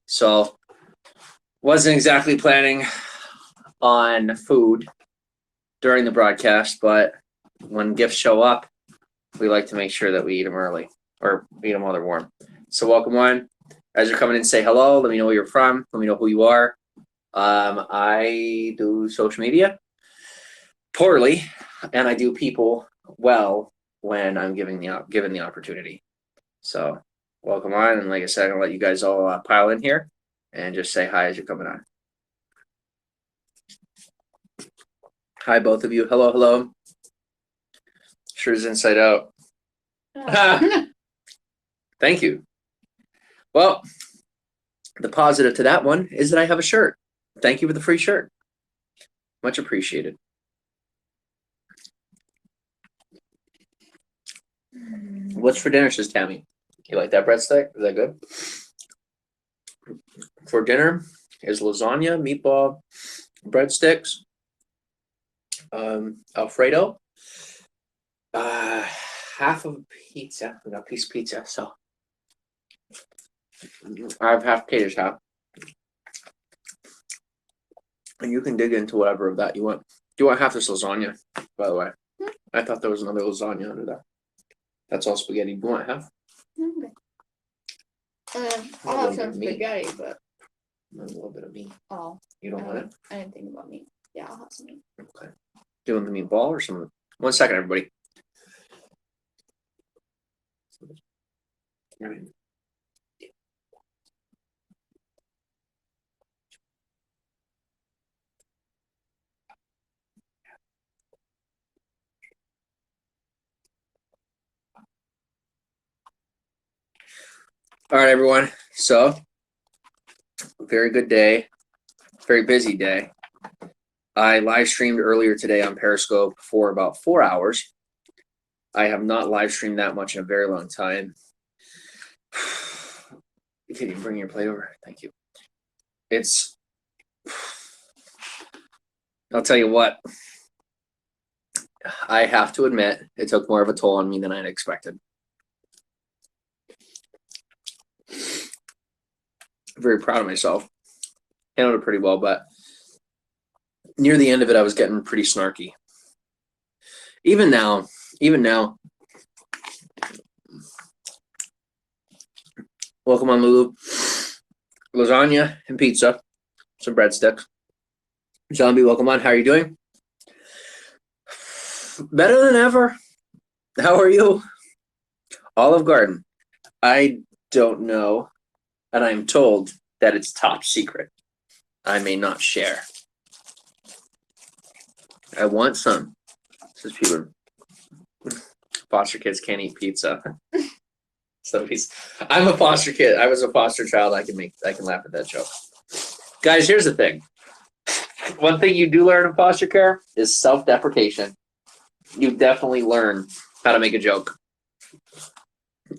So wasn't exactly planning on food during the broadcast, but when gifts show up, we like to make sure that we eat them early or eat them while they're warm. So welcome on. As you're coming in, say hello. Let me know where you're from. Let me know who you are. I do social media poorly, and I do people well when I'm given the opportunity. So welcome on, and like I said, I'm gonna let you guys all pile in here and just say hi as you're coming on. Hi, both of you. Hello, hello. Sure is inside out. Oh. Thank you. Well, the positive to that one is that I have a shirt. Thank you for the free shirt. Much appreciated. What's for dinner, says Tammy? You like that breadstick? Is that good? For dinner is lasagna, meatball, breadsticks, Alfredo, half of pizza. We got a piece of pizza, so I have half Katie's half. And you can dig into whatever of that you want. Do you want half this lasagna, by the way? I thought there was another lasagna under that. That's all spaghetti. Do you want half? Okay. I'll have some spaghetti, but a little bit of meat. Oh. You don't want it? I didn't think about meat. Yeah, I'll have some meat. Okay. Doing the meatball or something? 1 second, everybody. All right, everyone. So, very good day. Very busy day. I live streamed earlier today on Periscope for about 4 hours. I have not live streamed that much in a very long time. Can you bring your plate over? Thank you. I'll tell you what, I have to admit, it took more of a toll on me than I had expected. Very proud of myself. Handled it pretty well, but near the end of it, I was getting pretty snarky. Even now, welcome on, Lulu. Lasagna and pizza, some breadsticks. Zombie, welcome on. How are you doing? Better than ever. How are you? Olive Garden. I don't know, and I'm told that it's top secret. I may not share. I want some. Says people. Foster kids can't eat pizza. So I'm a foster kid. I was a foster child. I can laugh at that joke. Guys, here's the thing. One thing you do learn in foster care is self-deprecation. You definitely learn how to make a joke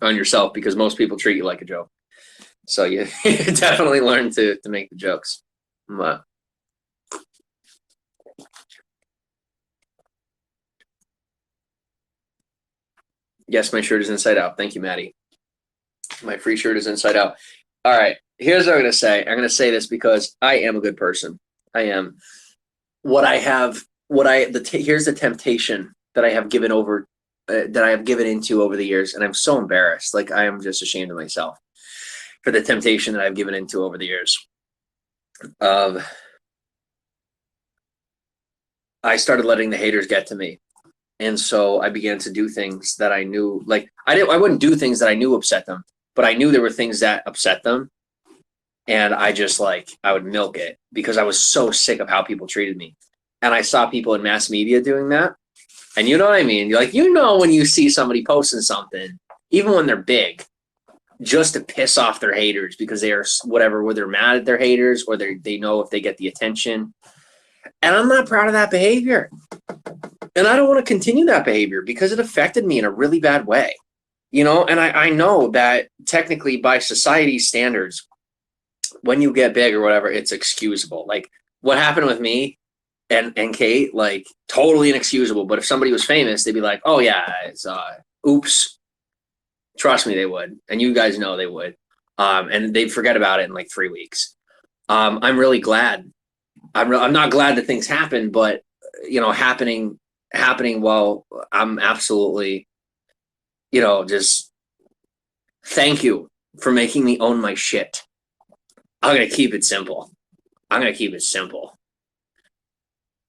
on yourself because most people treat you like a joke. So you definitely learn to make the jokes. But yes, my shirt is inside out. Thank you, Maddie. My free shirt is inside out. All right, here's what I'm going to say. I'm going to say this because I am a good person. I am. Here's the temptation that I have given into over the years, and I'm so embarrassed. Like, I am just ashamed of myself for the temptation that I've given into over the years. I started letting the haters get to me. And so I began to do things that I knew, like, I wouldn't do things that I knew upset them, but I knew there were things that upset them. And I would milk it because I was so sick of how people treated me. And I saw people in mass media doing that. And you know what I mean? You're like, when you see somebody posting something, even when they're big, just to piss off their haters because they are whether they're mad at their haters or they know if they get the attention. And I'm not proud of that behavior. And I don't want to continue that behavior because it affected me in a really bad way. And I know that technically by society's standards, when you get big or whatever, it's excusable. Like what happened with me and Kate, like totally inexcusable. But if somebody was famous, they'd be like, oh yeah, it's oops. Trust me, they would. And you guys know they would. And they'd forget about it in like 3 weeks. I'm really glad. I'm not glad that things happen, but happening while I'm absolutely, just thank you for making me own my shit. I'm gonna keep it simple.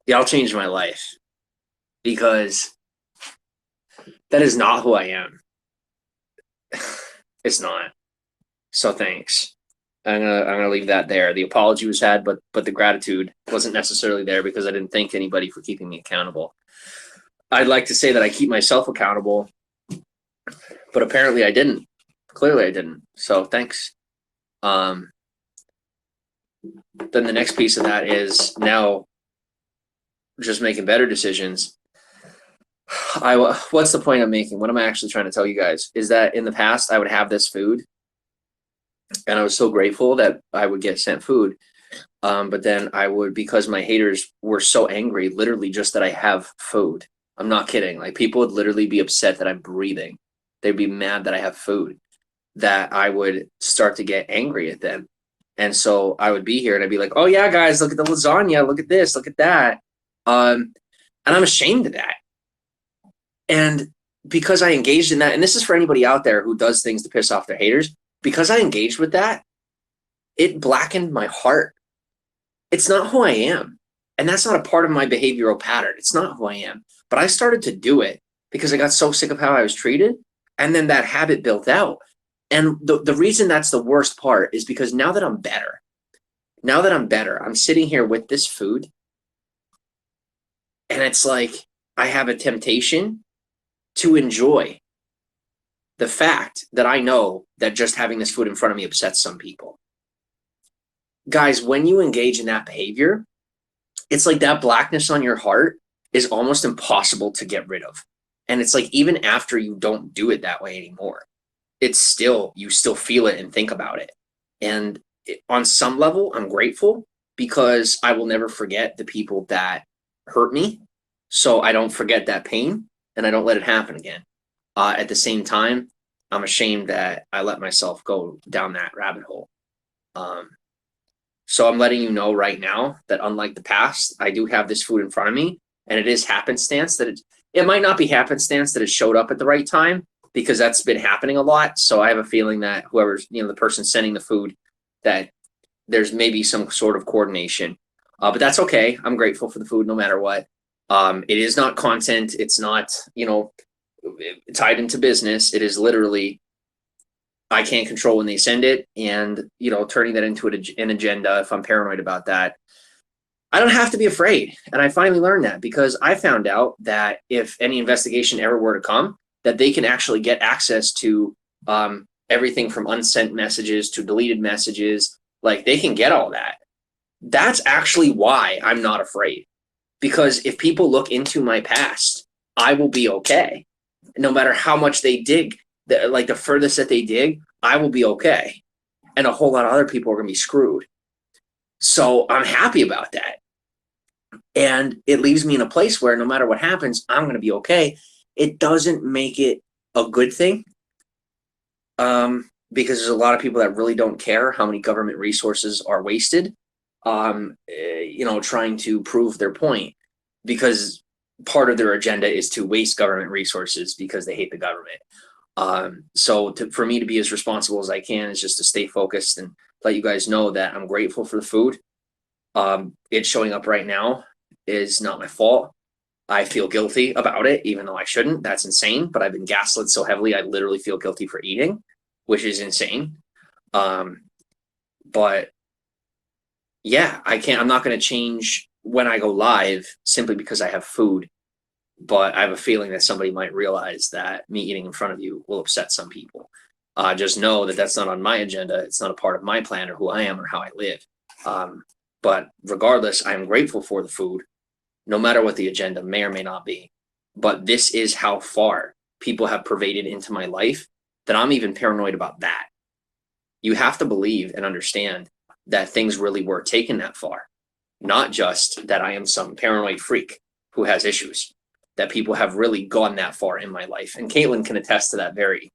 Y'all changed my life because that is not who I am. It's not. So thanks. I'm gonna leave that there. The apology was had, but the gratitude wasn't necessarily there because I didn't thank anybody for keeping me accountable. I'd like to say that I keep myself accountable, but apparently I didn't. Clearly I didn't. So thanks. Then the next piece of that is now just making better decisions. What's the point I'm making? What am I actually trying to tell you guys? Is that in the past I would have this food and I was so grateful that I would get sent food. But then I would, because my haters were so angry, literally just that I have food. I'm not kidding. Like people would literally be upset that I'm breathing. They'd be mad that I have food, that I would start to get angry at them. And so I would be here and I'd be like, oh yeah, guys, look at the lasagna. Look at this, look at that. And I'm ashamed of that. And because I engaged in that, and this is for anybody out there who does things to piss off their haters, because I engaged with that, it blackened my heart. It's not who I am. And that's not a part of my behavioral pattern. It's not who I am. But I started to do it because I got so sick of how I was treated. And then that habit built out. And the reason that's the worst part is because now that I'm better, I'm sitting here with this food. And it's like I have a temptation to enjoy the fact that I know that just having this food in front of me upsets some people. Guys, when you engage in that behavior, it's like that blackness on your heart is almost impossible to get rid of. And it's like even after you don't do it that way anymore, it's still, you still feel it and think about it. And on some level, I'm grateful because I will never forget the people that hurt me. So I don't forget that pain and I don't let it happen again. At the same time, I'm ashamed that I let myself go down that rabbit hole. So I'm letting you know right now that unlike the past, I do have this food in front of me, and it is happenstance that it might not be happenstance that it showed up at the right time, because that's been happening a lot. So I have a feeling that whoever's, the person sending the food, that there's maybe some sort of coordination, but that's okay. I'm grateful for the food no matter what. It is not content. It's not, tied into business. It is literally, I can't control when they send it, and, turning that into an agenda. If I'm paranoid about that, I don't have to be afraid. And I finally learned that because I found out that if any investigation ever were to come, that they can actually get access to everything from unsent messages to deleted messages. Like they can get all that. That's actually why I'm not afraid, because if people look into my past, I will be okay. No matter how much they dig, like the furthest that they dig, I will be okay. And a whole lot of other people are going to be screwed. So I'm happy about that. And it leaves me in a place where no matter what happens, I'm going to be okay. It doesn't make it a good thing, because there's a lot of people that really don't care how many government resources are wasted, trying to prove their point, because part of their agenda is to waste government resources because they hate the government. For me to be as responsible as I can is just to stay focused and let you guys know that I'm grateful for the food. It's showing up right now is not my fault. I feel guilty about it, even though I shouldn't. That's insane. But I've been gaslit so heavily, I literally feel guilty for eating, which is insane. But yeah, I'm not going to change when I go live simply because I have food. But I have a feeling that somebody might realize that me eating in front of you will upset some people. Just know that that's not on my agenda. It's not a part of my plan or who I am or how I live. But regardless, I'm grateful for the food, no matter what the agenda may or may not be. But this is how far people have pervaded into my life that I'm even paranoid about that. You have to believe and understand that things really were taken that far, not just that I am some paranoid freak who has issues, that people have really gone that far in my life. And Kaitlyn can attest to that very,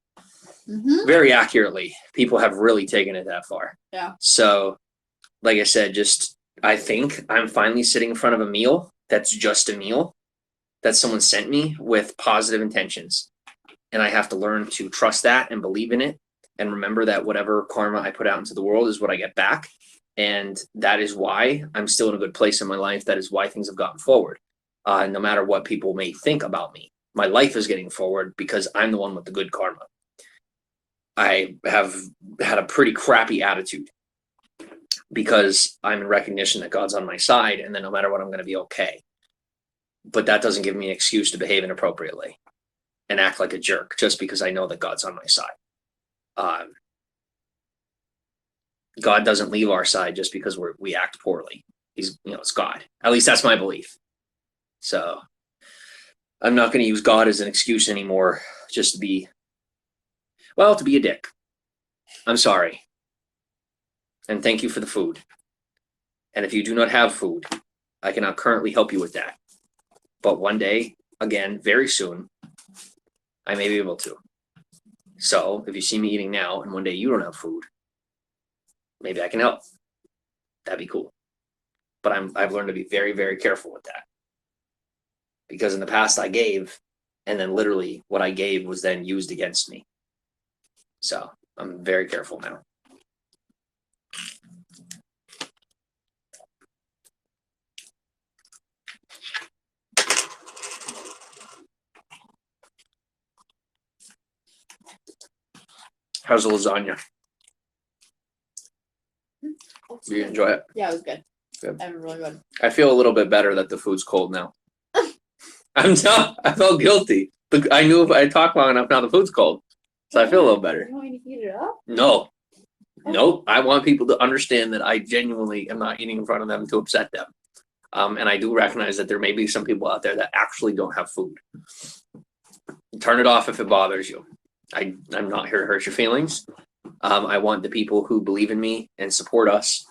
very accurately. People have really taken it that far. Yeah. So, like I said, I think I'm finally sitting in front of a meal that's just a meal that someone sent me with positive intentions. And I have to learn to trust that and believe in it and remember that whatever karma I put out into the world is what I get back. And that is why I'm still in a good place in my life. That is why things have gotten forward. No matter what people may think about me, my life is getting forward because I'm the one with the good karma. I have had a pretty crappy attitude because I'm in recognition that God's on my side and that no matter what, I'm going to be okay. But that doesn't give me an excuse to behave inappropriately and act like a jerk just because I know that God's on my side. God doesn't leave our side just because we act poorly. It's God. At least that's my belief. So I'm not going to use God as an excuse anymore just to be a dick. I'm sorry. And thank you for the food. And if you do not have food, I cannot currently help you with that. But one day, again, very soon, I may be able to. So if you see me eating now and one day you don't have food, maybe I can help. That'd be cool. But I've learned to be very, very careful with that. Because in the past I gave, and then literally what I gave was then used against me. So I'm very careful now. How's the lasagna? Do you enjoy it? Yeah, it was good. Good. I'm really good. I feel a little bit better that the food's cold now. I felt guilty. I knew if I talked long enough, now the food's cold. So I feel a little better. You want me to heat it up? No. Nope. I want people to understand that I genuinely am not eating in front of them to upset them. And I do recognize that there may be some people out there that actually don't have food. Turn it off if it bothers you. I'm not here to hurt your feelings. I want the people who believe in me and support us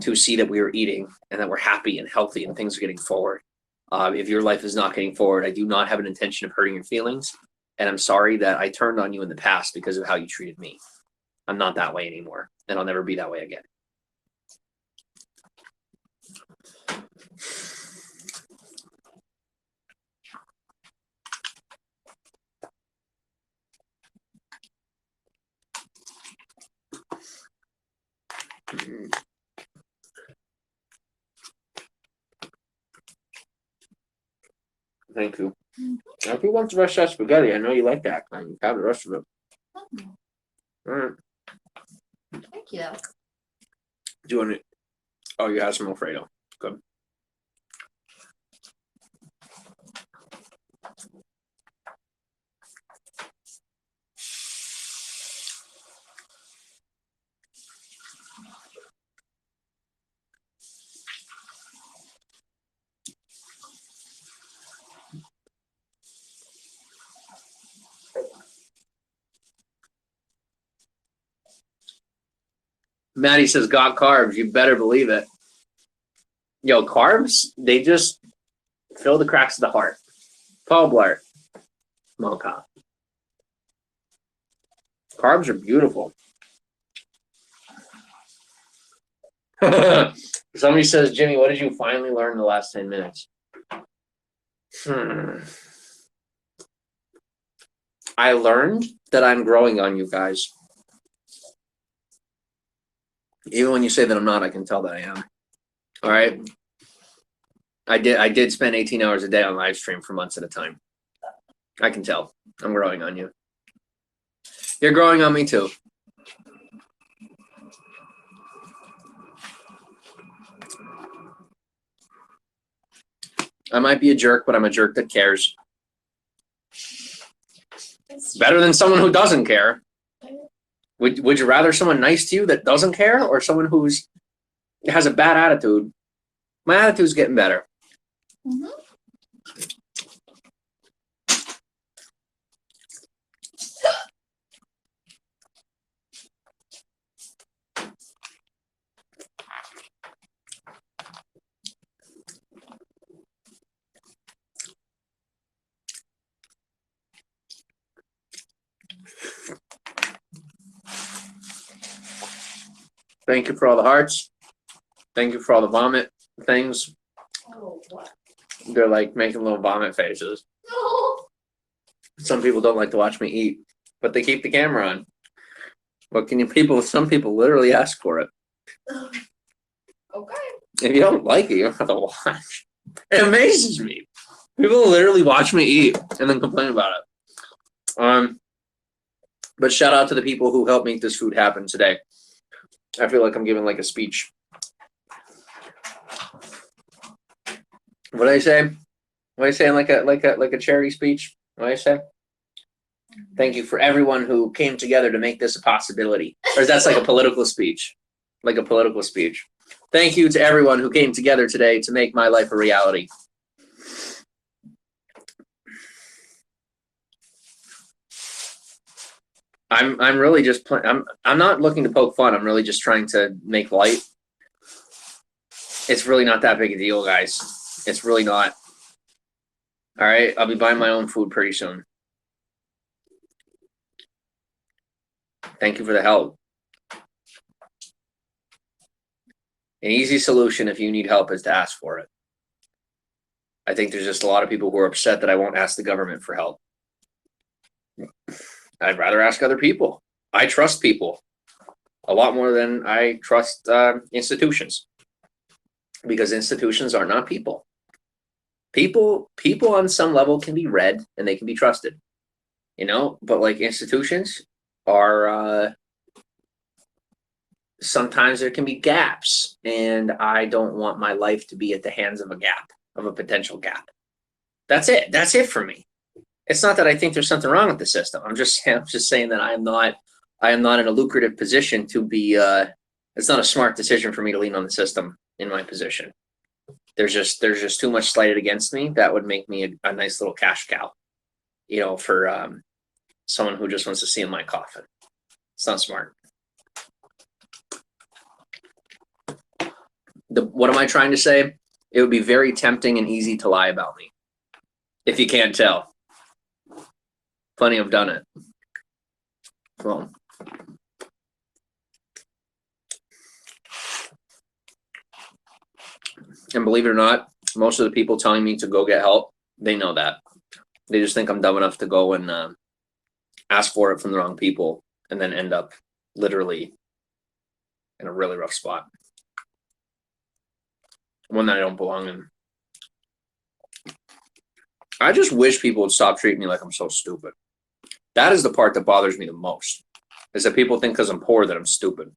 to see that we are eating and that we're happy and healthy and things are getting forward. If your life is not getting forward, I do not have an intention of hurting your feelings. And I'm sorry that I turned on you in the past because of how you treated me. I'm not that way anymore, and I'll never be that way again. Thank you. If you want the rest of that spaghetti, I know you like that kind. You have the rest of it. All right. Thank you. Do you want it? Oh, you have some Alfredo. Good. Maddie says, got carbs. You better believe it. Yo, carbs, they just fill the cracks of the heart. Paul Blart. Mocha. Carbs are beautiful. Somebody says, Jimmy, what did you finally learn in the last 10 minutes? I learned that I'm growing on you guys. Even when you say that I'm not, I can tell that I am. All right. I did spend 18 hours a day on live stream for months at a time. I can tell. I'm growing on you. You're growing on me too. I might be a jerk, but I'm a jerk that cares. Better than someone who doesn't care. Would you rather someone nice to you that doesn't care or someone who's has a bad attitude? My attitude's getting better. Mm-hmm. Thank you for all the hearts. Thank you for all the vomit things. Oh, what? They're like making little vomit faces. No. Some people don't like to watch me eat, but they keep the camera on. What can you people? Some people literally ask for it. Okay. If you don't like it, you don't have to watch. It amazes me. People literally watch me eat and then complain about it. But shout out to the people who helped make this food happen today. I feel like I'm giving like a speech. What did I say? What did I say in like a charity speech? What did I say? Thank you for everyone who came together to make this a possibility. Or that's like a political speech. Like a political speech. Thank you to everyone who came together today to make my life a reality. I'm really just I'm not looking to poke fun. I'm really just trying to make light. It's really not that big a deal, guys. It's really not. All right, I'll be buying my own food pretty soon. Thank you for the help. An easy solution if you need help is to ask for it. I think there's just a lot of people who are upset that I won't ask the government for help. I'd rather ask other people. I trust people a lot more than I trust institutions, because institutions are not people. People on some level can be read and they can be trusted, you know, but like institutions are, sometimes there can be gaps, and I don't want my life to be at the hands of a potential gap. That's it. That's it for me. It's not that I think there's something wrong with the system. I'm just saying that I am not in a lucrative position to be, it's not a smart decision for me to lean on the system in my position. There's just too much slighted against me that would make me a nice little cash cow, you know, for someone who just wants to see in my coffin. It's not smart. What am I trying to say? It would be very tempting and easy to lie about me. If you can't tell. Plenty have done it. Well, and believe it or not, most of the people telling me to go get help, they know that. They just think I'm dumb enough to go and ask for it from the wrong people and then end up literally in a really rough spot. One that I don't belong in. I just wish people would stop treating me like I'm so stupid. That is the part that bothers me the most, is that people think because I'm poor that I'm stupid.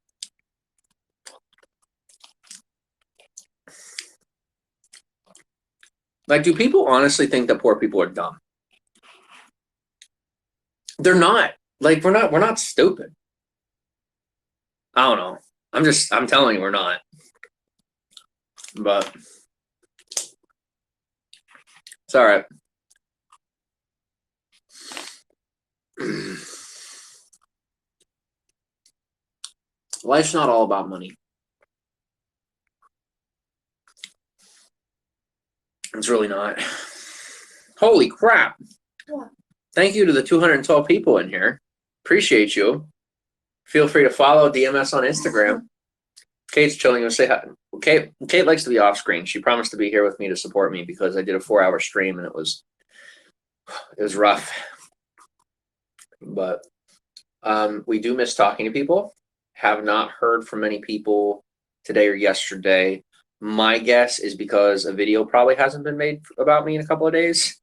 Like, do people honestly think that poor people are dumb? They're not. Like, we're not stupid. I don't know. I'm telling you, we're not. But it's all right. Life's not all about money. It's really not. Holy crap. What? Thank you to the 212 people in here. Appreciate you. Feel free to follow DMS on Instagram. Kate's chilling. You'll say hi. Kate likes to be off screen. She promised to be here with me to support me because I did a 4-hour stream and it was rough. But we do miss talking to people. Have not heard from many people today or yesterday. My guess is because a video probably hasn't been made about me in a couple of days.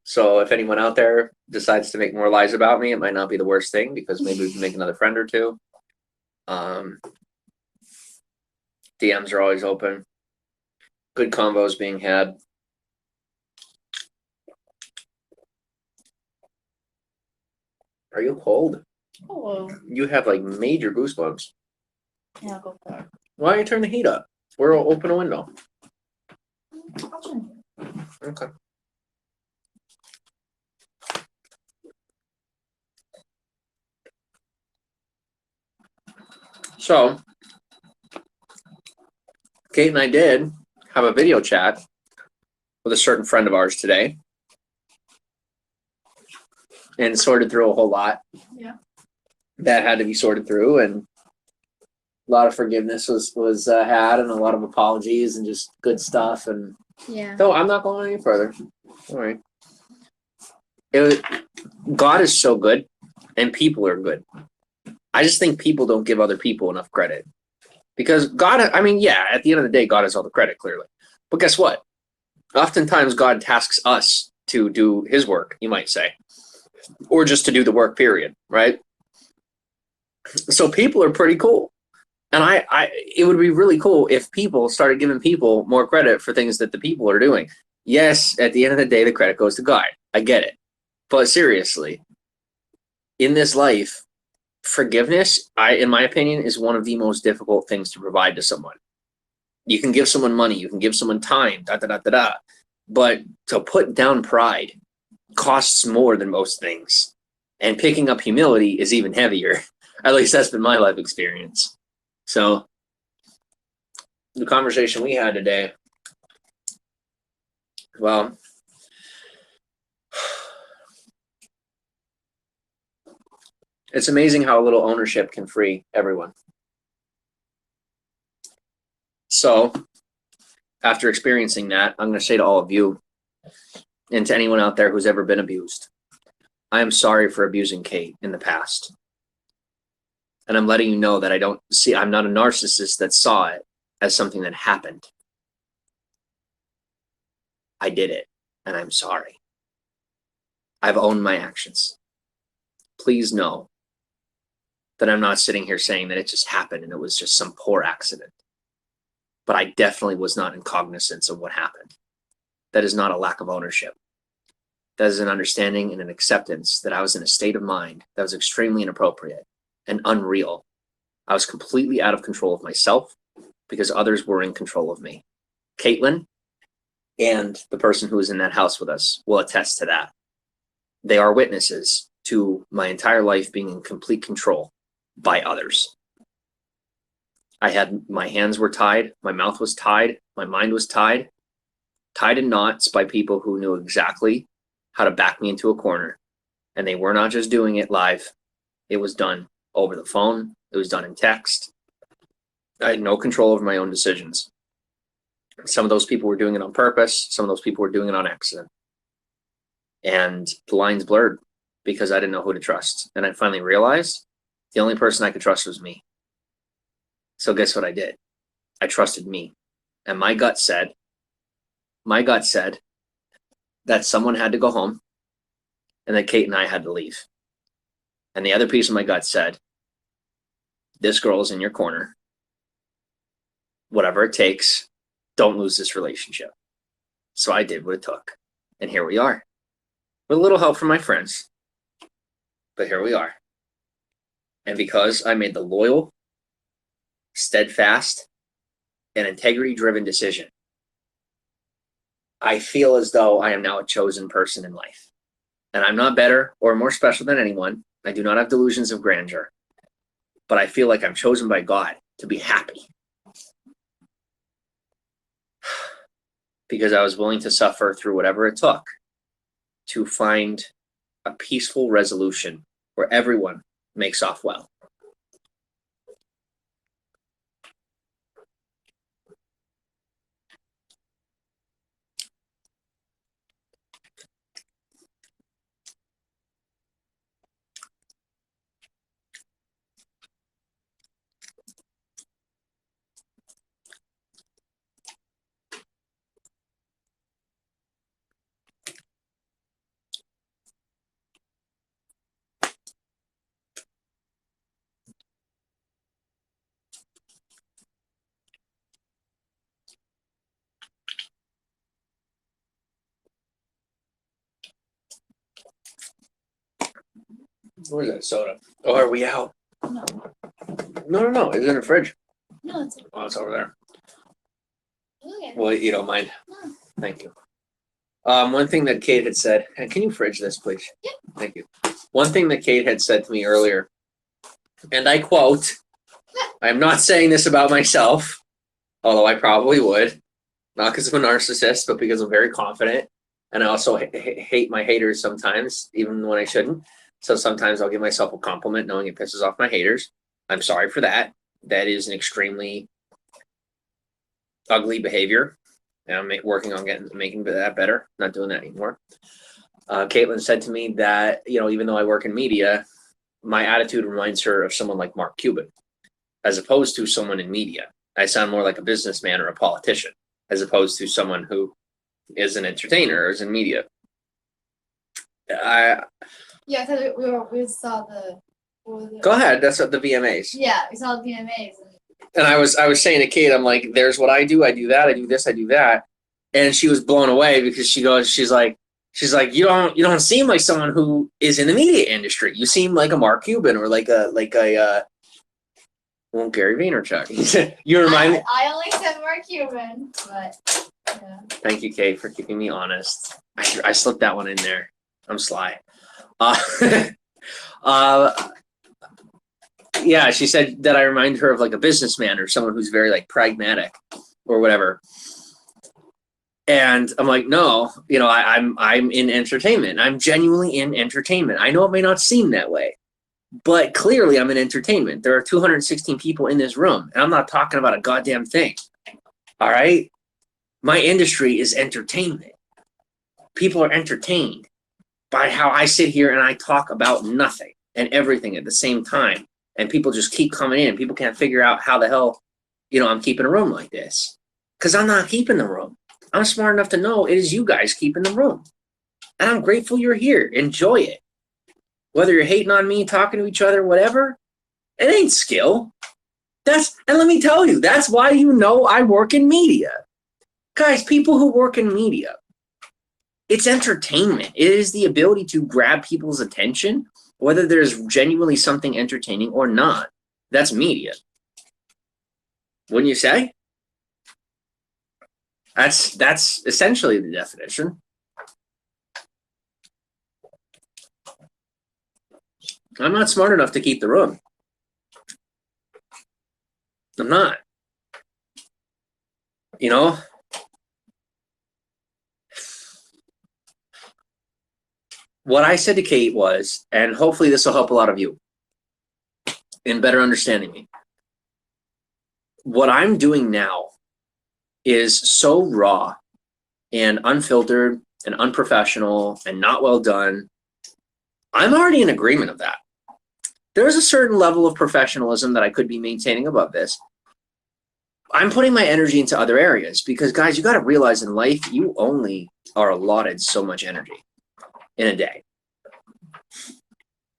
So if anyone out there decides to make more lies about me, it might not be the worst thing, because maybe we can make another friend or two. DMs are always open. Good combos being had. Are you cold? Oh. You have like major goosebumps. Yeah, go for it. Why don't you turn the heat up? We'll open a window. Okay. So, Kate and I did have a video chat with a certain friend of ours today, and sorted through a whole lot. Yeah. That had to be sorted through, and A lot of forgiveness was had, and a lot of apologies, and just good stuff. And Yeah. so I'm not going any further. All right. God is so good, and people are good. I just think people don't give other people enough credit. Because God, I mean, yeah, at the end of the day, God has all the credit, clearly. But guess what? Oftentimes, God tasks us to do his work, you might say, or just to do the work, period, right? So people are pretty cool. And it would be really cool if people started giving people more credit for things that the people are doing. Yes, at the end of the day, the credit goes to God. I get it. But seriously, in this life, forgiveness, in my opinion, is one of the most difficult things to provide to someone. You can give someone money, you can give someone time, but to put down pride costs more than most things. And picking up humility is even heavier. At least that's been my life experience. So the conversation we had today, well, it's amazing how a little ownership can free everyone. So after experiencing that, I'm going to say to all of you and to anyone out there who's ever been abused, I am sorry for abusing Kate in the past. And I'm letting you know that I'm not a narcissist that saw it as something that happened. I did it, and I'm sorry. I've owned my actions. Please know that I'm not sitting here saying that it just happened and it was just some poor accident. But I definitely was not in cognizance of what happened. That is not a lack of ownership. That is an understanding and an acceptance that I was in a state of mind that was extremely inappropriate and unreal. I was completely out of control of myself because others were in control of me. Kaitlyn and the person who was in that house with us will attest to that. They are witnesses to my entire life being in complete control by others. My hands were tied, my mouth was tied, my mind was tied in knots by people who knew exactly how to back me into a corner. And they were not just doing it live. It was done over the phone. It was done in text. I had no control over my own decisions. Some of those people were doing it on purpose. Some of those people were doing it on accident. And the lines blurred because I didn't know who to trust. And I finally realized the only person I could trust was me. So guess what I did? I trusted me. And my gut said that someone had to go home and that Kate and I had to leave. And the other piece of my gut said, this girl is in your corner. Whatever it takes, don't lose this relationship. So I did what it took. And here we are. With a little help from my friends. But here we are. And because I made the loyal, steadfast, and integrity-driven decision, I feel as though I am now a chosen person in life. And I'm not better or more special than anyone. I do not have delusions of grandeur. But I feel like I'm chosen by God to be happy. Because I was willing to suffer through whatever it took to find a peaceful resolution where everyone makes off well. Where's that soda? Oh, are we out? No. No. It's in the fridge. No, it's Oh, it's over there. okay. Well, you don't mind. No. Thank you. One thing that Kate had said, and can you fridge this, please? Yeah. Thank you. One thing that Kate had said to me earlier, and I quote, I'm not saying this about myself, although I probably would, not because I'm a narcissist, but because I'm very confident. And I also hate my haters sometimes, even when I shouldn't. So sometimes I'll give myself a compliment knowing it pisses off my haters. I'm sorry for that. that is an extremely ugly behavior. And I'm working on making that better. Not doing that anymore. Kaitlyn said to me that, even though I work in media, my attitude reminds her of someone like Mark Cuban, as opposed to someone in media. I sound more like a businessman or a politician, as opposed to someone who is an entertainer or is in media. Yeah, because we saw Go ahead. That's what the VMAs. Yeah, we saw the VMAs. And I was saying to Kate, I'm like, there's what I do. I do that. I do this. I do that. And she was blown away because she's like, you don't seem like someone who is in the media industry. You seem like a Mark Cuban or like a well, Gary Vaynerchuk. You remind me. I only said Mark Cuban, but yeah. Thank you, Kate, for keeping me honest. I slipped that one in there. I'm sly. Yeah, she said that I remind her of like a businessman or someone who's very like pragmatic or whatever. And I'm like, no, I'm in entertainment. I'm genuinely in entertainment. I know it may not seem that way, but clearly I'm in entertainment. There are 216 people in this room, and I'm not talking about a goddamn thing. All right? My industry is entertainment. People are entertained by how I sit here and I talk about nothing and everything at the same time. And people just keep coming in. People can't figure out how the hell, I'm keeping a room like this. Because I'm not keeping the room. I'm smart enough to know it is you guys keeping the room. And I'm grateful you're here. Enjoy it. Whether you're hating on me, talking to each other, whatever, it ain't skill. And let me tell you, that's why I work in media. Guys, people who work in media, it's entertainment. It is the ability to grab people's attention, whether there's genuinely something entertaining or not. That's media. Wouldn't you say? That's essentially the definition. I'm not smart enough to keep the room. I'm not. What I said to Kate was, and hopefully this will help a lot of you in better understanding me. What I'm doing now is so raw and unfiltered and unprofessional and not well done. I'm already in agreement of that. There's a certain level of professionalism that I could be maintaining above this. I'm putting my energy into other areas because, guys, you got to realize in life, you only are allotted so much energy in a day.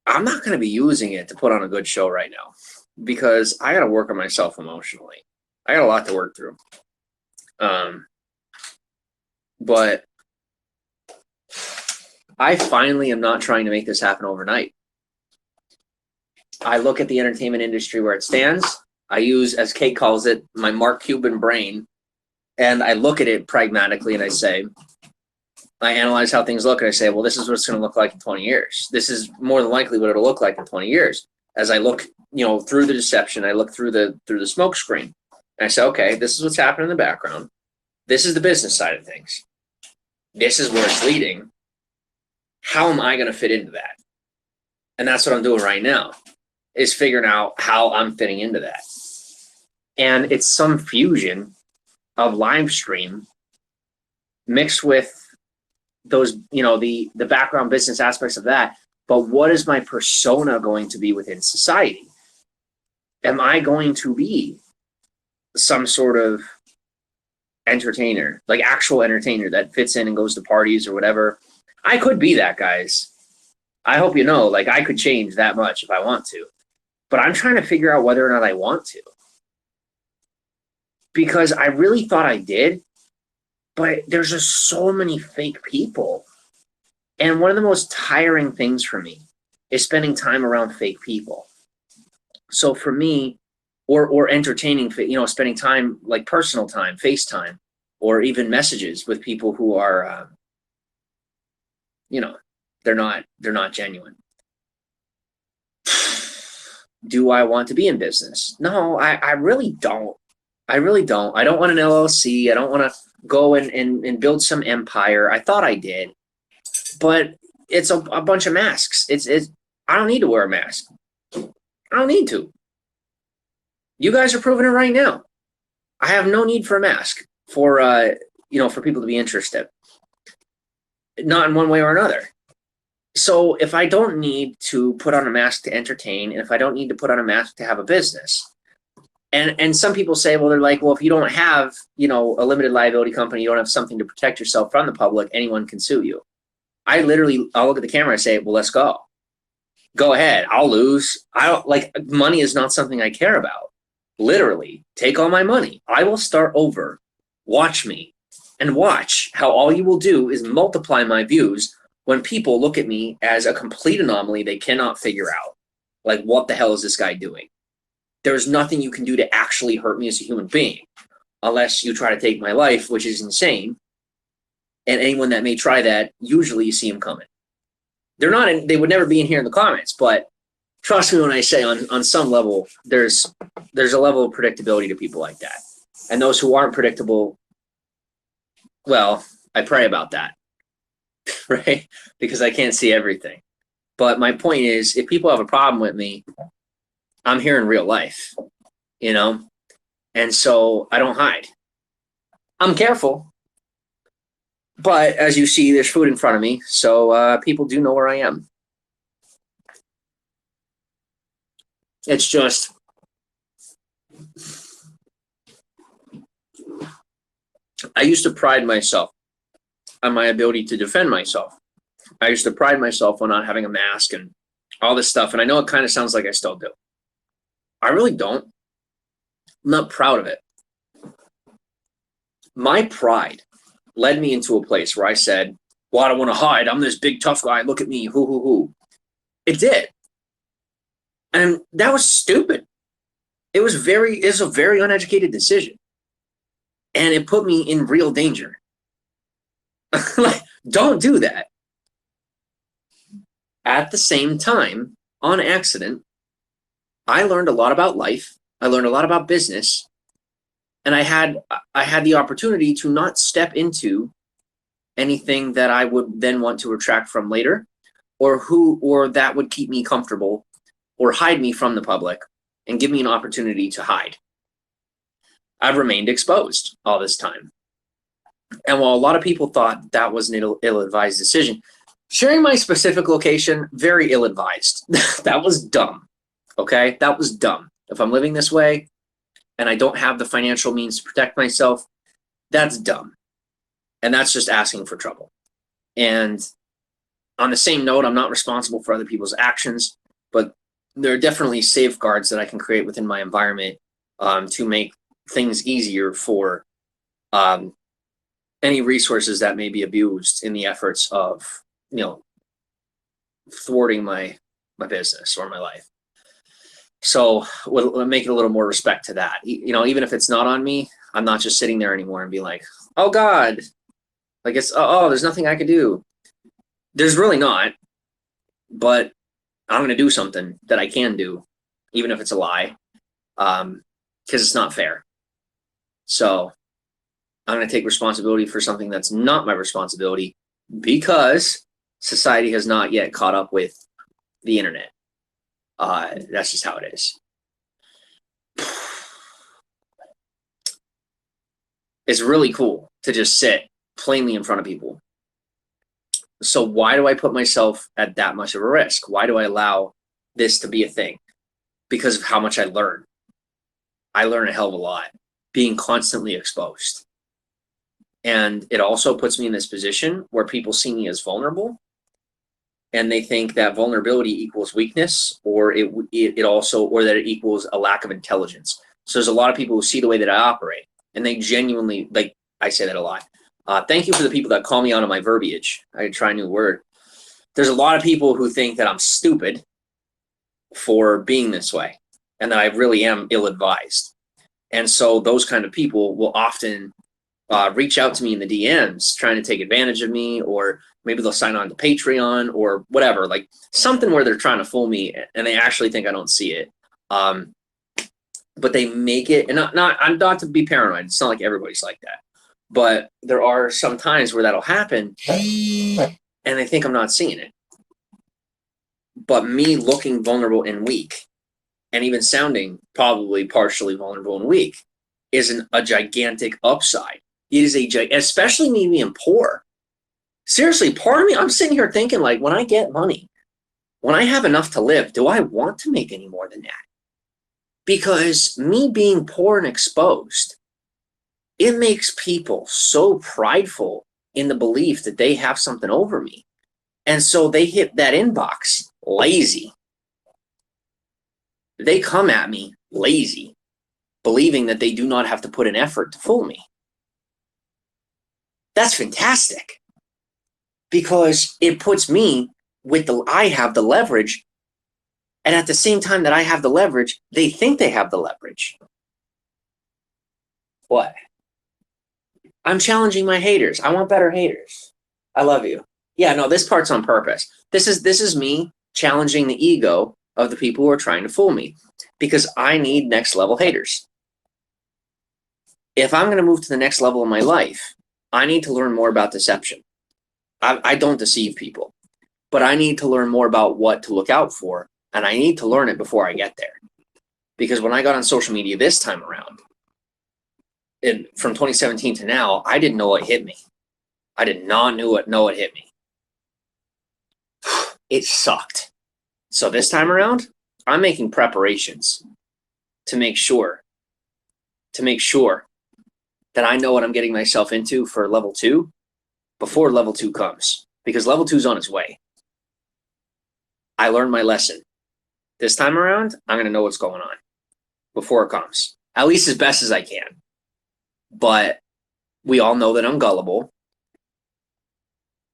I'm not going to be using it to put on a good show right now because I got to work on myself emotionally. I got a lot to work through. But I finally am not trying to make this happen overnight. I look at the entertainment industry where it stands. I use, as Kate calls it, my Mark Cuban brain, and I look at it pragmatically and I analyze how things look and I say, well, this is what it's going to look like in 20 years. This is more than likely what it'll look like in 20 years. As I look, through the deception, I look through the smoke screen. And I say, okay, this is what's happening in the background. This is the business side of things. This is where it's leading. How am I going to fit into that? And that's what I'm doing right now, is figuring out how I'm fitting into that. And it's some fusion of live stream mixed with those, the background business aspects of that. But what is my persona going to be within society? Am I going to be some sort of entertainer, like actual entertainer that fits in and goes to parties or whatever? I could be that, guys. I hope I could change that much if I want to. But I'm trying to figure out whether or not I want to. Because I really thought I did, but there's just so many fake people. And one of the most tiring things for me is spending time around fake people. So for me, or entertaining, spending time, like personal time, FaceTime, or even messages with people who are, they're not genuine. Do I want to be in business? No, I really don't. I really don't. I don't want an LLC. I don't want to go and build some empire. I thought I did, but it's a bunch of masks. I don't need to wear a mask. I don't need to. You guys are proving it right now. I have no need for a mask for for people to be interested. Not in one way or another. So if I don't need to put on a mask to entertain, and if I don't need to put on a mask to have a business, and some people say, well, they're like, well, if you don't have, a limited liability company, you don't have something to protect yourself from the public, anyone can sue you. I'll look at the camera and say, well, let's go. Go ahead. I'll lose. I don't money is not something I care about. Literally, take all my money. I will start over. Watch me and watch how all you will do is multiply my views when people look at me as a complete anomaly they cannot figure out. Like, what the hell is this guy doing? There's nothing you can do to actually hurt me as a human being unless you try to take my life, which is insane. And anyone that may try that, usually you see them coming. They would never be in here in the comments, but trust me when I say on some level, there's a level of predictability to people like that. And those who aren't predictable, well, I pray about that, right? Because I can't see everything. But my point is, if people have a problem with me, I'm here in real life, and so I don't hide. I'm careful. But as you see, there's food in front of me, so people do know where I am. It's just, I used to pride myself on my ability to defend myself. I used to pride myself on not having a mask and all this stuff, and I know it kind of sounds like I still do. I really don't. I'm not proud of it. My pride led me into a place where I said, well, I don't want to hide. I'm this big tough guy. Look at me. Hoo, hoo, hoo. It did. And that was stupid. It was a very uneducated decision. And it put me in real danger. Don't do that. At the same time, on accident, I learned a lot about life. I learned a lot about business. And I had the opportunity to not step into anything that I would then want to retract from later, or that would keep me comfortable or hide me from the public and give me an opportunity to hide. I've remained exposed all this time. And while a lot of people thought that was an ill-advised decision, sharing my specific location, very ill-advised. That was dumb. Okay? That was dumb. If I'm living this way, and I don't have the financial means to protect myself, that's dumb. And that's just asking for trouble. And on the same note, I'm not responsible for other people's actions, but there are definitely safeguards that I can create within my environment to make things easier for any resources that may be abused in the efforts of, thwarting my business or my life. So we'll make it a little more respect to that. Even if it's not on me, I'm not just sitting there anymore and be like, oh God, there's nothing I could do. There's really not, but I'm going to do something that I can do, even if it's a lie, because it's not fair. So I'm going to take responsibility for something that's not my responsibility because society has not yet caught up with the internet. That's just how it is. It's really cool to just sit plainly in front of people. So why do I put myself at that much of a risk? Why do I allow this to be a thing? Because of how much I learn. I learn a hell of a lot being constantly exposed. And it also puts me in this position where people see me as vulnerable. And they think that vulnerability equals weakness, or that it equals a lack of intelligence. So there's a lot of people who see the way that I operate, and they genuinely, I say that a lot. Thank you for the people that call me out on my verbiage. I try a new word. There's a lot of people who think that I'm stupid for being this way, and that I really am ill-advised. And so those kind of people will often reach out to me in the DMs trying to take advantage of me, or maybe they'll sign on to Patreon or whatever, like something where they're trying to fool me and they actually think I don't see it. But they make it, and I'm not to be paranoid. It's not like everybody's like that, but there are some times where that'll happen and they think I'm not seeing it. But me looking vulnerable and weak and even sounding probably partially vulnerable and weak is a gigantic upside. It is especially me being poor. Seriously, part of me, I'm sitting here thinking, like, when I get money, when I have enough to live, do I want to make any more than that? Because me being poor and exposed, it makes people so prideful in the belief that they have something over me. And so they hit that inbox lazy. They come at me lazy, believing that they do not have to put an effort to fool me. That's fantastic, because it puts me with I have the leverage, and at the same time that I have the leverage, they think they have the leverage. What? I'm challenging my haters. I want better haters. I love you. Yeah, no, this part's on purpose. This is me challenging the ego of the people who are trying to fool me, because I need next level haters. If I'm going to move to the next level of my life, I need to learn more about deception. I don't deceive people, but I need to learn more about what to look out for, and I need to learn it before I get there. Because when I got on social media this time around, from 2017 to now, I didn't know what hit me. I did not know what hit me. It sucked. So this time around, I'm making preparations to make sure that I know what I'm getting myself into for level 2 before level 2 comes, because level 2 is on its way. I learned my lesson. This time around, I'm going to know what's going on before it comes, at least as best as I can. But we all know that I'm gullible,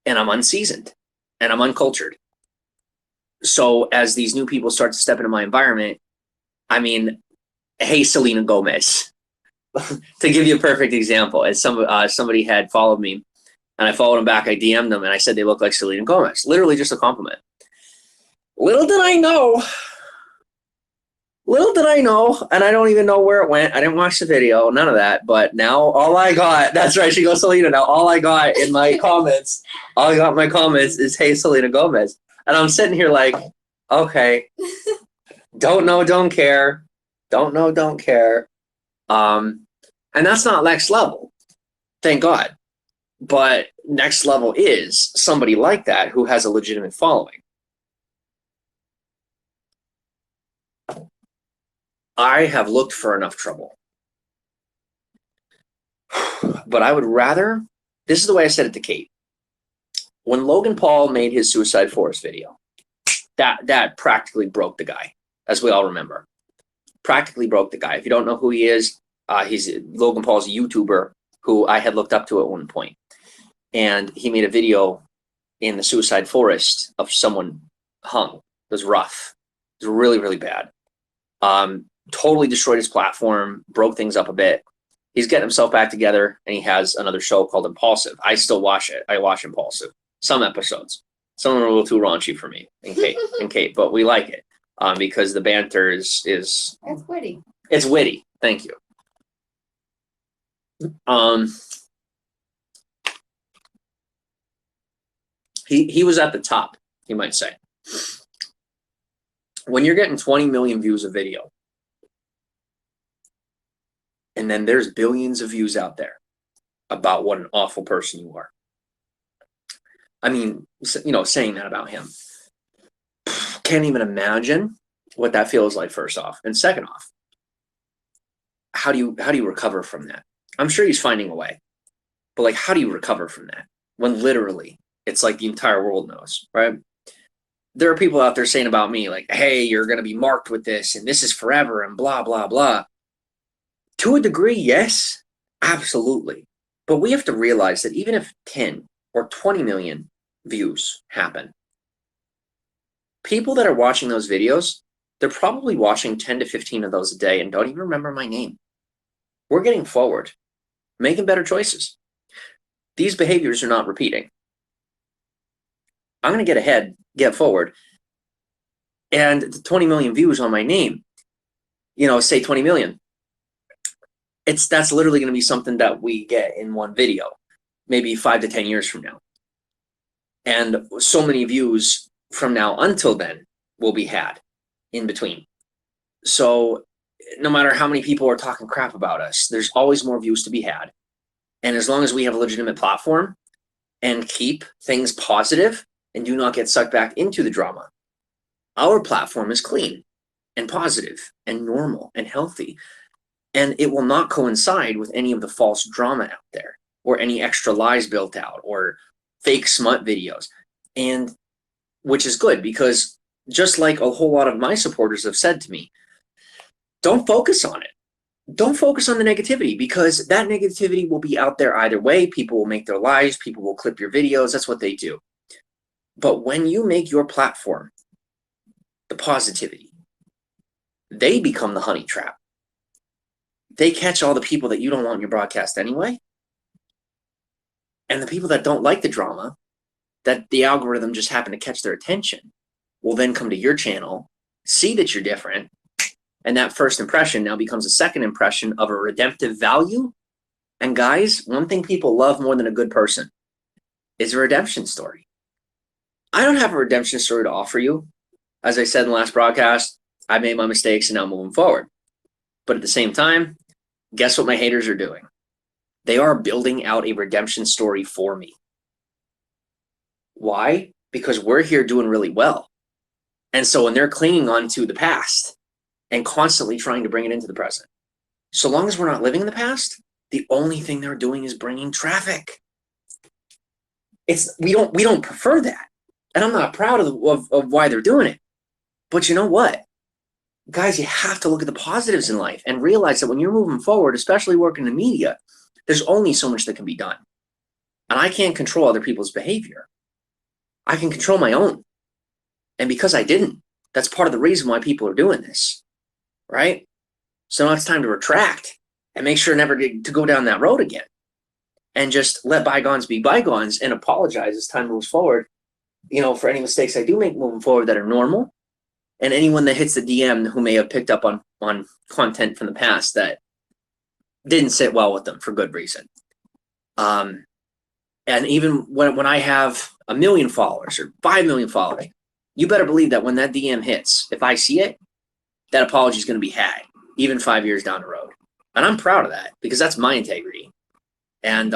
and I'm unseasoned, and I'm uncultured. So as these new people start to step into my environment, I mean, hey, Selena Gomez, to give you a perfect example, as somebody had followed me, and I followed them back, I DM'd them, and I said they look like Selena Gomez. Literally just a compliment. Little did I know, and I don't even know where it went. I didn't watch the video, none of that. But now all I got, that's right, she goes, Selena. Now all I got in my comments, is, hey, Selena Gomez. And I'm sitting here like, okay, don't know, don't care. Don't know, don't care. And that's not next level, thank God. But next level is somebody like that who has a legitimate following. I have looked for enough trouble. But I would rather, this is the way I said it to Kate. When Logan Paul made his Suicide Forest video, that practically broke the guy, as we all remember. Practically broke the guy. If you don't know who he is, Logan Paul's a YouTuber who I had looked up to at one point. And he made a video in the Suicide Forest of someone hung. It was rough. It was really, really bad. Totally destroyed his platform, broke things up a bit. He's getting himself back together, and he has another show called Impulsive. I still watch it. I watch Impulsive. Some episodes. Some are a little too raunchy for me and Kate, but we like it because the banter is It's witty. It's witty. Thank you. He was at the top, you might say. When you're getting 20 million views a video, and then there's billions of views out there about what an awful person you are. I mean, saying that about him. Can't even imagine what that feels like, first off. And second off, how do you recover from that? I'm sure he's finding a way. But like, how do you recover from that? When literally it's like the entire world knows, right? There are people out there saying about me, like, hey, you're going to be marked with this, and this is forever, and blah, blah, blah. To a degree, yes, absolutely. But we have to realize that even if 10 or 20 million views happen, people that are watching those videos, they're probably watching 10 to 15 of those a day and don't even remember my name. We're getting forward, making better choices. These behaviors are not repeating. I'm going to get ahead, get forward. And the 20 million views on my name, say 20 million. That's literally going to be something that we get in one video, maybe 5 to 10 years from now. And so many views from now until then will be had in between. So no matter how many people are talking crap about us, there's always more views to be had. And as long as we have a legitimate platform and keep things positive and do not get sucked back into the drama, our platform is clean and positive and normal and healthy. And it will not coincide with any of the false drama out there or any extra lies built out or fake smut videos. And which is good, because just like a whole lot of my supporters have said to me, don't focus on it. Don't focus on the negativity, because that negativity will be out there either way. People will make their lives, people will clip your videos. That's what they do. But when you make your platform the positivity, they become the honey trap. They catch all the people that you don't want in your broadcast anyway. And the people that don't like the drama, that the algorithm just happened to catch their attention, will then come to your channel, see that you're different, and that first impression now becomes a second impression of a redemptive value. And guys, one thing people love more than a good person is a redemption story. I don't have a redemption story to offer you. As I said in the last broadcast, I made my mistakes and now moving forward. But at the same time, guess what my haters are doing? They are building out a redemption story for me. Why? Because we're here doing really well. And so when they're clinging on to the past and constantly trying to bring it into the present, so long as we're not living in the past, the only thing they're doing is bringing traffic. We don't prefer that. And I'm not proud of why they're doing it. But you know what? Guys, you have to look at the positives in life and realize that when you're moving forward, especially working in the media, there's only so much that can be done. And I can't control other people's behavior. I can control my own. And because I didn't, that's part of the reason why people are doing this, right? So now it's time to retract and make sure never to go down that road again. And just let bygones be bygones and apologize as time moves forward, for any mistakes I do make moving forward that are normal. And anyone that hits the DM who may have picked up on content from the past that didn't sit well with them for good reason. And even when I have 1 million followers or 5 million followers, you better believe that when that DM hits, if I see it, that apology is going to be had, even 5 years down the road. And I'm proud of that, because that's my integrity. And,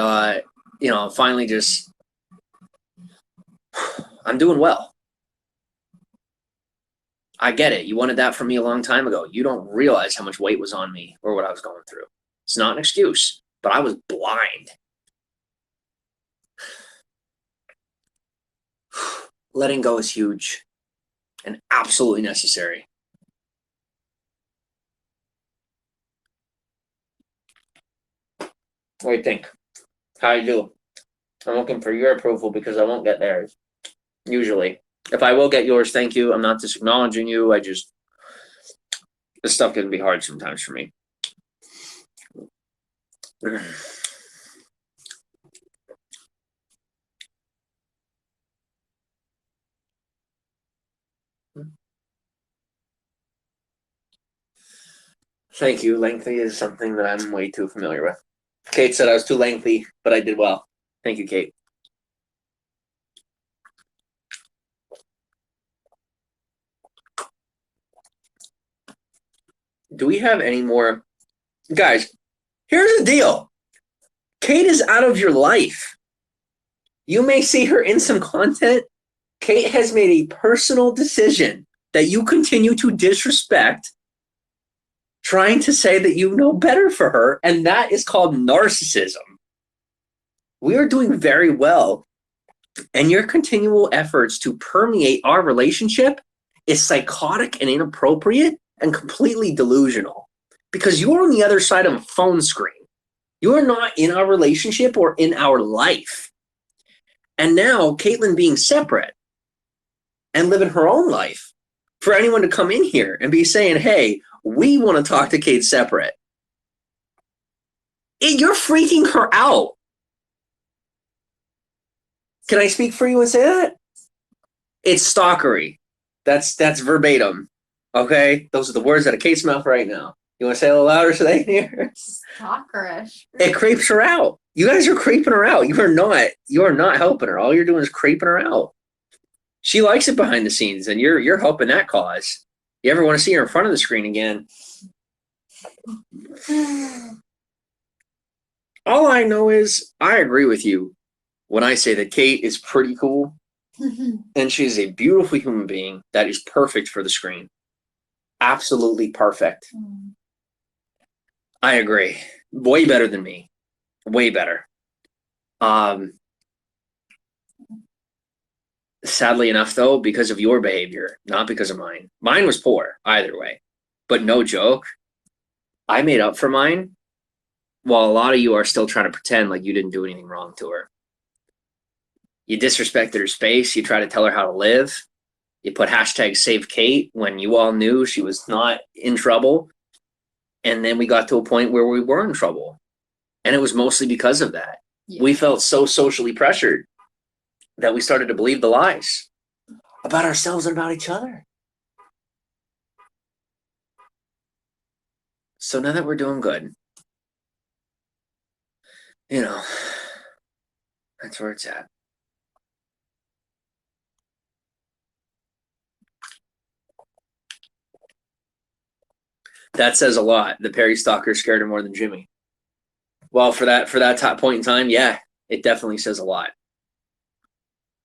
finally just, I'm doing well. I get it. You wanted that from me a long time ago. You don't realize how much weight was on me or what I was going through. It's not an excuse, but I was blind. Letting go is huge and absolutely necessary. What do you think? How you do? I'm looking for your approval because I won't get theirs. Usually. If I will get yours, thank you. I'm not just acknowledging you. This stuff can be hard sometimes for me. Thank you. Lengthy is something that I'm way too familiar with. Kate said I was too lengthy, but I did well. Thank you, Kate. Do we have any more? Guys, here's the deal. Kate is out of your life. You may see her in some content. Kate has made a personal decision that you continue to disrespect, trying to say that you know better for her, and that is called narcissism. We are doing very well, and your continual efforts to permeate our relationship is psychotic and inappropriate and completely delusional, because you're on the other side of a phone screen. You're not in our relationship or in our life. And now Kaitlyn being separate and living her own life, for anyone to come in here and be saying, hey, we want to talk to Kate separate, you're freaking her out. Can I speak for you and say that? It's stalkery. That's verbatim. Okay? Those are the words out of Kate's mouth right now. You want to say it a little louder so they can hear? Stalkerish. It creeps her out. You guys are creeping her out. You are not helping her. All you're doing is creeping her out. She likes it behind the scenes, and you're helping that cause. You ever want to see her in front of the screen again? All I know is I agree with you when I say that Kate is pretty cool and she's a beautiful human being that is perfect for the screen. Absolutely perfect. I agree. Way better than me. Way better. Sadly enough, though, because of your behavior, not because of mine. Mine was poor, either way. But no joke, I made up for mine, while a lot of you are still trying to pretend like you didn't do anything wrong to her. You disrespected her space. You tried to tell her how to live. You put hashtag save Kate when you all knew she was not in trouble. And then we got to a point where we were in trouble. And it was mostly because of that. Yeah. We felt so socially pressured that we started to believe the lies about ourselves and about each other. So now that we're doing good, you know, that's where it's at. That says a lot. The Perry stalker scared her more than Jimmy. Well, for that top point in time, yeah, it definitely says a lot.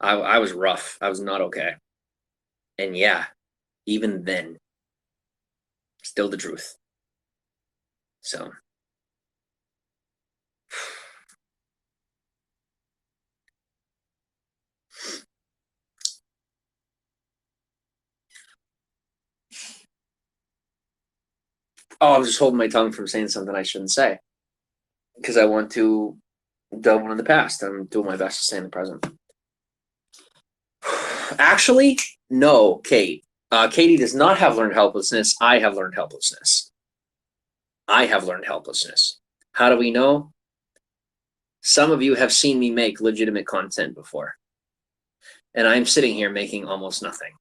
I was rough. I was not okay. And yeah, even then, still the truth. So. Oh, I'm just holding my tongue from saying something I shouldn't say. Because I want to delve into the past. I'm doing my best to stay in the present. Actually, no, Kate. Katie does not have learned helplessness. I have learned helplessness. I have learned helplessness. How do we know? Some of you have seen me make legitimate content before. And I'm sitting here making almost nothing.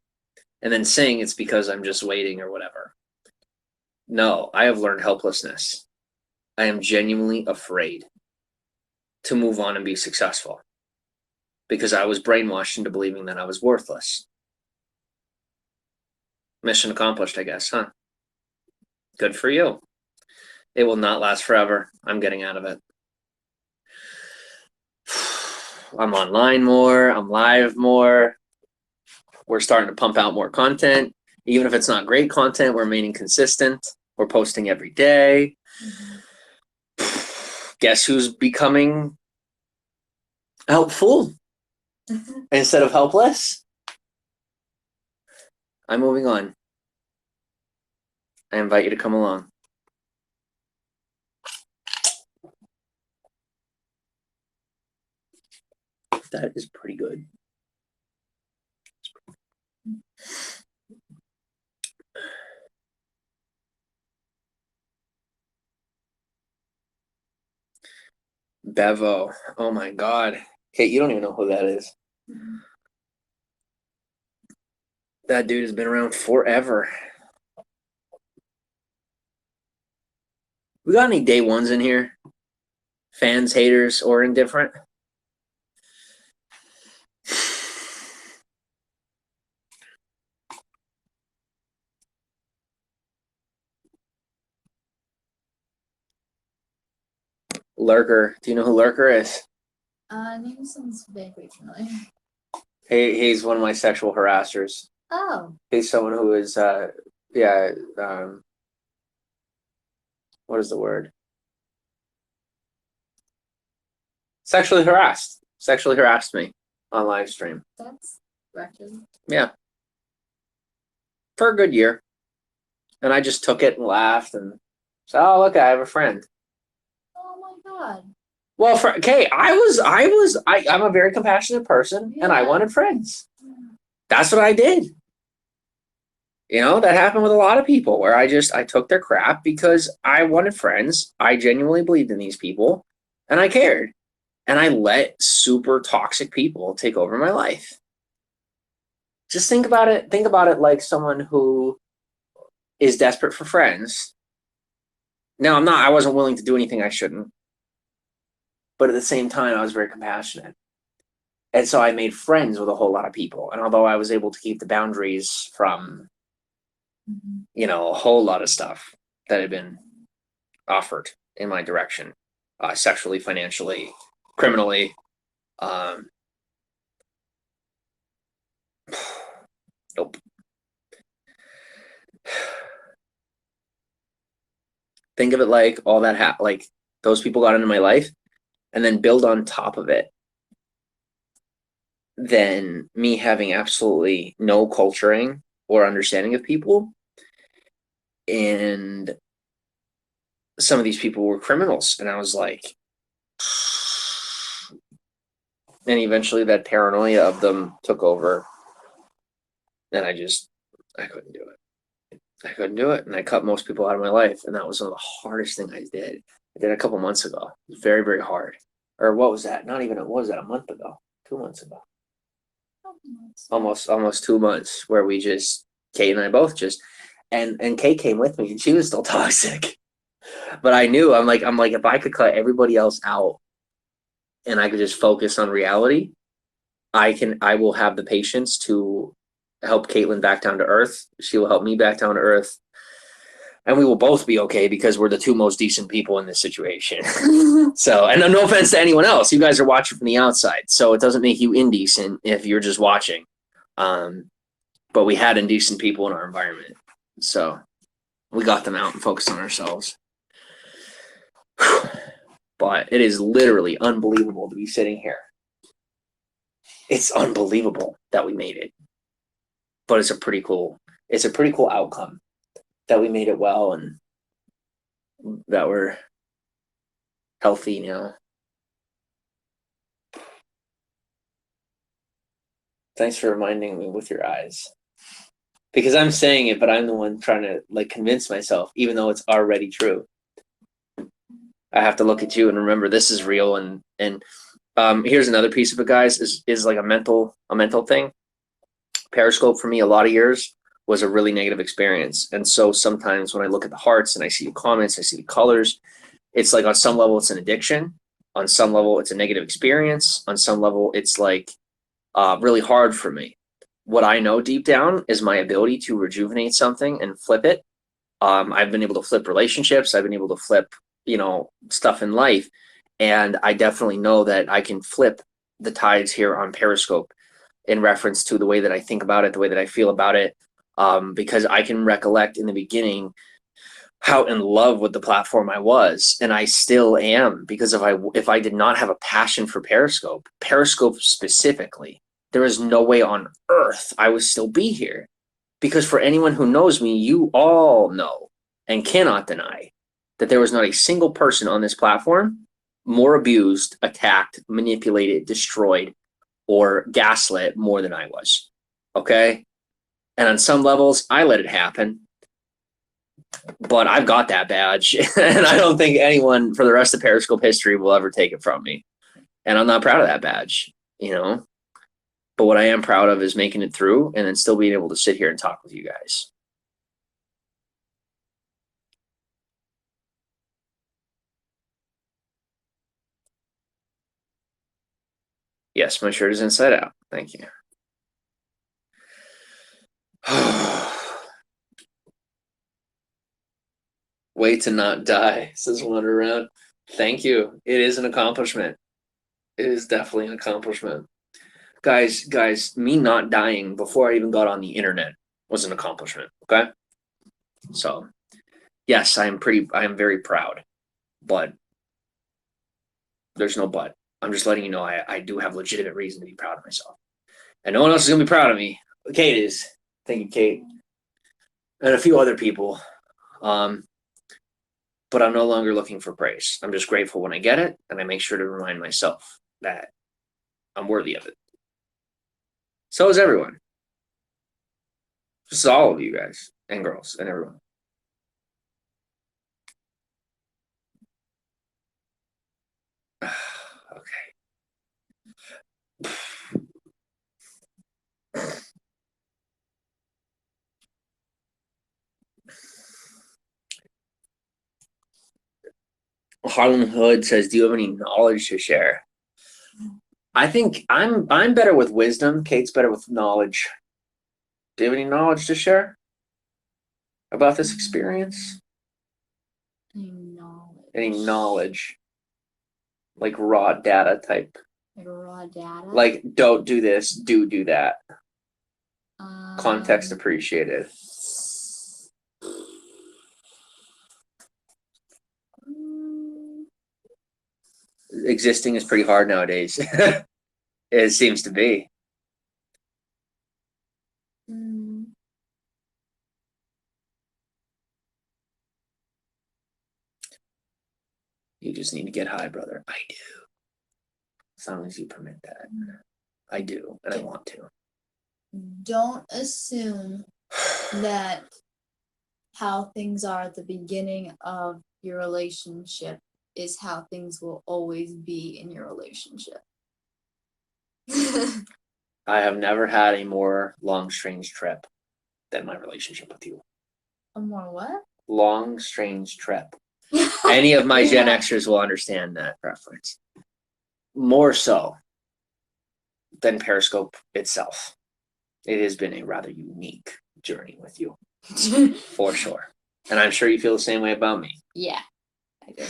And then saying it's because I'm just waiting or whatever. No, I have learned helplessness. I am genuinely afraid to move on and be successful because I was brainwashed into believing that I was worthless. Mission accomplished, I guess, huh? Good for you. It will not last forever. I'm getting out of it. I'm online more. I'm live more. We're starting to pump out more content. Even if it's not great content, we're remaining consistent. We're posting every day. Guess who's becoming helpful instead of helpless? I'm moving on. I invite you to come along. That is pretty good. Bevo. Oh my God. Kate, you don't even know who that is. That dude has been around forever. We got any day ones in here? Fans, haters, or indifferent? Lurker. Do you know who Lurker is? Name sounds vaguely familiar. He's one of my sexual harassers. Oh. He's someone who is, what is the word? Sexually harassed me on live stream. That's record. Yeah. For a good year. And I just took it and laughed and said, oh, look, I have a friend. Oh my God. Well, I'm a very compassionate person, and I wanted friends. That's what I did. You know, that happened with a lot of people where I took their crap because I wanted friends. I genuinely believed in these people, and I cared. And I let super toxic people take over my life. Just think about it. Think about it like someone who is desperate for friends. Now, I wasn't willing to do anything I shouldn't. But at the same time, I was very compassionate. And so I made friends with a whole lot of people. And although I was able to keep the boundaries from you know, a whole lot of stuff that had been offered in my direction, sexually, financially, criminally. Nope. Think of it like all that like those people got into my life, and then build on top of it. Then me having absolutely no culturing or understanding of people, and some of these people were criminals, and I was like, and eventually that paranoia of them took over, and I couldn't do it. I couldn't do it, and I cut most people out of my life, and that was one of the hardest things I did. I did it a couple months ago. It was very, very hard. Or what was that? Not even, what was that, a month ago? 2 months ago. Almost 2 months, where we just, Kate and I both just, and Kate came with me, and she was still toxic. But I knew, I'm like, if I could cut everybody else out and I could just focus on reality, I will have the patience to help Kaitlyn back down to earth. She will help me back down to earth. And we will both be okay, because we're the two most decent people in this situation. So, and no offense to anyone else, you guys are watching from the outside, so it doesn't make you indecent if you're just watching. But we had indecent people in our environment, so we got them out and focused on ourselves. But it is literally unbelievable to be sitting here. It's unbelievable that we made it. But it's a pretty cool outcome that we made it well, and that we're healthy now. Thanks for reminding me with your eyes. Because I'm saying it, but I'm the one trying to like convince myself, even though it's already true. I have to look at you and remember this is real. And here's another piece of it, guys, is like a mental thing. Periscope for me a lot of years was a really negative experience. And so sometimes when I look at the hearts and I see the comments, I see the colors, it's like on some level it's an addiction. On some level it's a negative experience. On some level it's like really hard for me. What I know deep down is my ability to rejuvenate something and flip it. I've been able to flip relationships. I've been able to flip, you know, stuff in life. And I definitely know that I can flip the tides here on Periscope in reference to the way that I think about it, the way that I feel about it. Because I can recollect in the beginning how in love with the platform I was, and I still am, because if I did not have a passion for Periscope specifically, there is no way on earth I would still be here. Because for anyone who knows me, you all know and cannot deny that there was not a single person on this platform more abused, attacked, manipulated, destroyed, or gaslit more than I was. Okay? And on some levels, I let it happen. But I've got that badge, and I don't think anyone for the rest of Periscope history will ever take it from me. And I'm not proud of that badge, you know? But what I am proud of is making it through and then still being able to sit here and talk with you guys. Yes, my shirt is inside out. Thank you. Way to not die, says one around. Thank you. It is an accomplishment. It is definitely an accomplishment. Guys, me not dying before I even got on the internet was an accomplishment. Okay. So yes, I am very proud, but there's no but. I'm just letting you know I do have legitimate reason to be proud of myself. And no one else is gonna be proud of me. Kate is. Thank you, Kate. And a few other people. But I'm no longer looking for praise. I'm just grateful when I get it, and I make sure to remind myself that I'm worthy of it. So is everyone. Just all of you guys and girls and everyone. Okay. Harlem Hood says, "Do you have any knowledge to share?" I think I'm better with wisdom. Kate's better with knowledge. Do you have any knowledge to share? about this experience? Any knowledge. Any knowledge? Like raw data type. Like raw data. Like, don't do this, do that. Context Um, appreciated. mm, Existing is pretty hard nowadays. It seems to be. mm, You just need to get high, brother. I do. As long as you permit that. I do, and I want to. Don't assume that how things are at the beginning of your relationship is how things will always be in your relationship. I have never had a more long, strange trip than my relationship with you. A more what? Long, strange trip. Any of my Gen Yeah. Xers will understand that preference. More so than Periscope itself. It has been a rather unique journey with you, for sure. And I'm sure you feel the same way about me. Yeah, I do.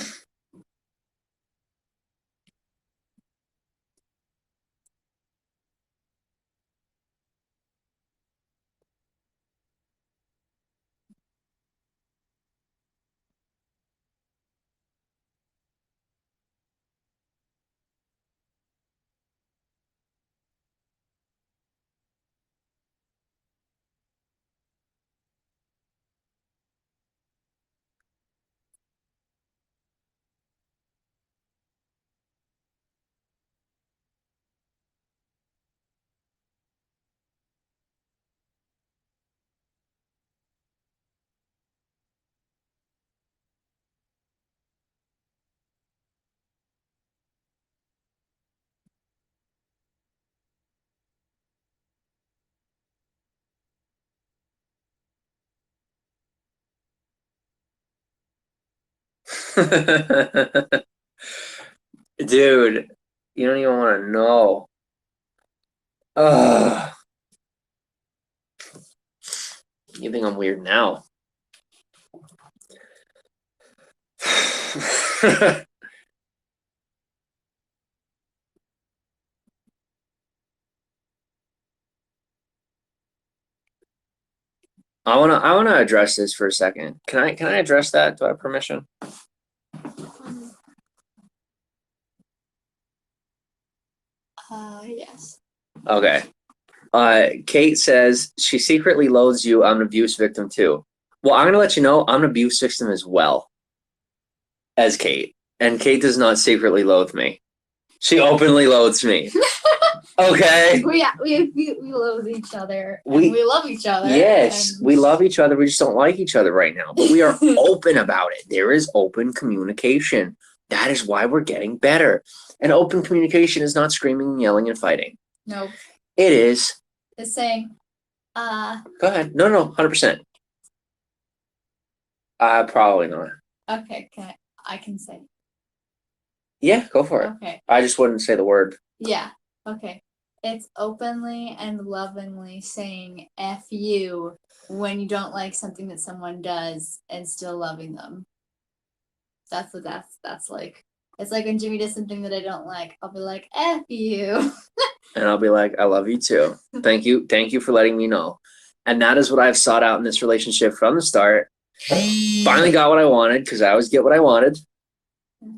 Dude, you don't even want to know. Ugh. You think I'm weird now? I wanna address this for a second. Can I address that? Do I have permission? Yes. Okay. Kate says she secretly loathes you. I'm an abuse victim too. Well, I'm gonna let you know I'm an abuse victim as well as Kate. And Kate does not secretly loathe me. She openly loathes me. Okay. We loathe each other. We- And we love each other. Yes, and we love each other. We just don't like each other right now. But we are open about it. There is open communication. That is why we're getting better. And open communication is not screaming and yelling and fighting. Nope. It is. It's saying, Go ahead. No, 100%. Probably not. okay, I can say. Yeah, go for it. Okay. I just wouldn't say the word. Yeah. Okay. It's openly and lovingly saying F you when you don't like something that someone does and still loving them. That's what that's like. It's like when Jimmy does something that I don't like, I'll be like, F you. And I'll be like, I love you too. Thank you. Thank you for letting me know. And that is what I've sought out in this relationship from the start. Finally got what I wanted because I always get what I wanted.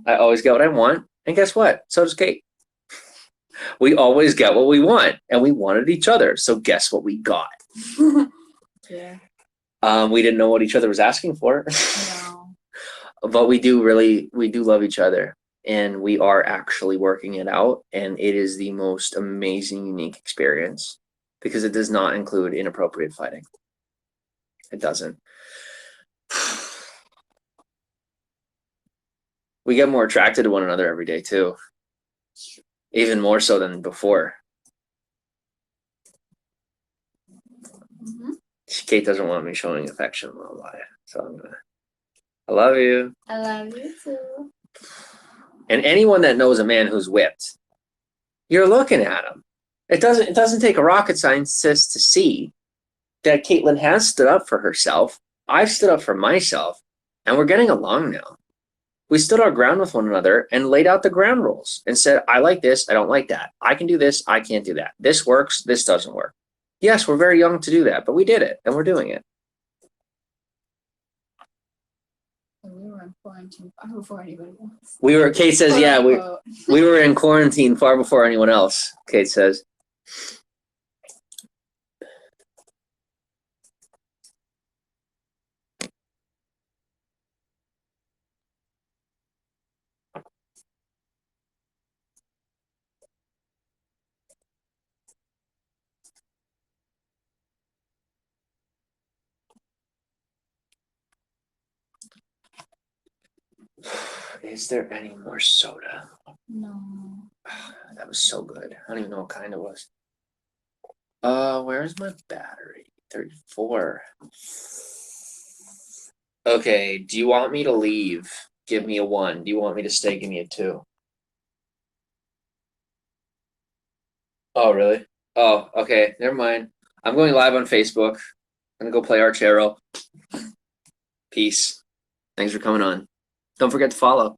I always get what I want. And guess what? So does Kate. We always get what we want. And we wanted each other. So guess what we got? Yeah. We didn't know what each other was asking for. No. But we do love each other. And we are actually working it out. And it is the most amazing, unique experience. Because it does not include inappropriate fighting. It doesn't. We get more attracted to one another every day too. Even more so than before. Mm-hmm. Kate doesn't want me showing affection, I'll lie. So I love you. I love you too. And anyone that knows a man who's whipped, you're looking at him. It doesn't take a rocket scientist to see that Kaitlyn has stood up for herself. I've stood up for myself, and we're getting along now. We stood our ground with one another and laid out the ground rules and said, I like this, I don't like that. I can do this, I can't do that. This works, this doesn't work. Yes, we're very young to do that, but we did it, and we're doing it. We were in quarantine far before anybody else. Kate says, yeah, we were in quarantine far before anyone else, Kate says. Is there any more soda? No. That was so good. I don't even know what kind it was. Where's my battery? 34. Okay, do you want me to leave? Give me a 1. Do you want me to stay? Give me a 2. Oh, really? Oh, okay. Never mind. I'm going live on Facebook. I'm gonna go play Archero. Peace. Thanks for coming on. Don't forget to follow.